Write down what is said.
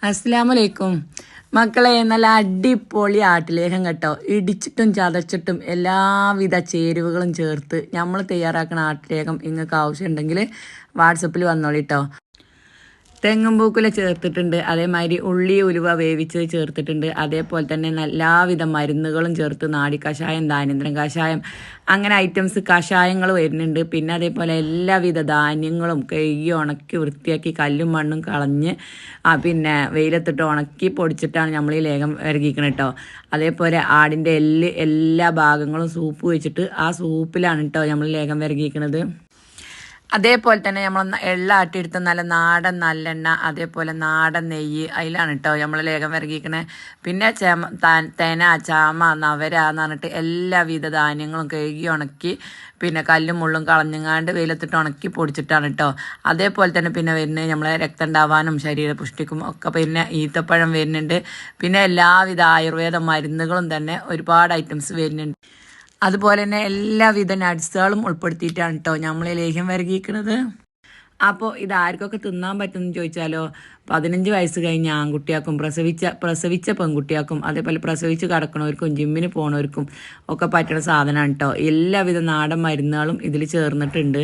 അസ്സലാമലൈക്കും മക്കളെ. നല്ല അടിപൊളി ആട്ടിലേഹം കേട്ടോ. ഇടിച്ചിട്ടും ചതച്ചിട്ടും എല്ലാവിധ ചേരുവകളും ചേർത്ത് നമ്മൾ തയ്യാറാക്കുന്ന ആട്ടിലേഹം നിങ്ങൾക്ക് ആവശ്യമുണ്ടെങ്കിൽ വാട്സപ്പിൽ വന്നോളി കേട്ടോ. തെങ്ങുംപൂക്കുല ചേർത്തിട്ടുണ്ട്, അതേമാതിരി ഉള്ളി ഉലുവ വേവിച്ചത് ചേർത്തിട്ടുണ്ട്, അതേപോലെ തന്നെ എല്ലാവിധ മരുന്നുകളും ചേർത്ത് നാടി കഷായം, ധാന്യന്ത്രം കഷായം, അങ്ങനെ ഐറ്റംസ് കഷായങ്ങൾ വരുന്നുണ്ട്. പിന്നെ അതേപോലെ എല്ലാവിധ ധാന്യങ്ങളും കഴുകി ഉണക്കി വൃത്തിയാക്കി കല്ലും മണ്ണും കളഞ്ഞ് പിന്നെ വെയിലത്തിട്ട് ഉണക്കി പൊടിച്ചിട്ടാണ് നമ്മൾ ഈ ലേഹം ഇറങ്ങിക്കണം കേട്ടോ. അതേപോലെ ആടിൻ്റെ എല്ലാ ഭാഗങ്ങളും സൂപ്പ് വെച്ചിട്ട് ആ സൂപ്പിലാണ് കേട്ടോ നമ്മൾ ലേഹം ഇറങ്ങിക്കുന്നത്. അതേപോലെ തന്നെ നമ്മൾ എള്ള ആട്ടിയെടുത്ത നല്ല നാടൻ നല്ലെണ്ണ, അതേപോലെ നാടൻ നെയ്യ്, അതിലാണ് കേട്ടോ നമ്മൾ ലേഖം വിറകിക്കണേ. പിന്നെ തേന, ചാമ, നവര എന്ന് പറഞ്ഞിട്ട് എല്ലാവിധ ധാന്യങ്ങളും കഴുകി ഉണക്കി പിന്നെ കല്ലും മുള്ളും കളഞ്ഞങ്ങാണ്ട് വെയിലത്തിട്ട് ഉണക്കി പൊടിച്ചിട്ടാണ് കേട്ടോ. അതേപോലെ തന്നെ പിന്നെ വരുന്നത് നമ്മളെ രക്തം ഉണ്ടാവാനും ശരീരപുഷ്ടിക്കും ഒക്കെ പിന്നെ ഈത്തപ്പഴം വരുന്നുണ്ട്. പിന്നെ എല്ലാവിധ ആയുർവേദ മരുന്നുകളും തന്നെ ഒരുപാട് ഐറ്റംസ് വരുന്നുണ്ട്. അതുപോലെ തന്നെ എല്ലാവിധ നട്സുകളും ഉൾപ്പെടുത്തിയിട്ടാണ് കേട്ടോ നമ്മൾ ലേഹ്യം വരകിക്കുന്നത്. അപ്പോൾ ഇതാർക്കൊക്കെ തിന്നാൻ പറ്റുമെന്ന് ചോദിച്ചാലോ, 15 വയസ്സ് കഴിഞ്ഞ ആൺകുട്ടിയാക്കും, പ്രസവിച്ച പെൺകുട്ടിയാക്കും, അതേപോലെ പ്രസവിച്ച് കിടക്കണവർക്കും ജിമ്മിന് പോണവർക്കും ഒക്കെ പറ്റുന്ന സാധനമാണ് കേട്ടോ. എല്ലാവിധ നാടൻ മരുന്നുകളും ഇതിൽ ചേർന്നിട്ടുണ്ട്.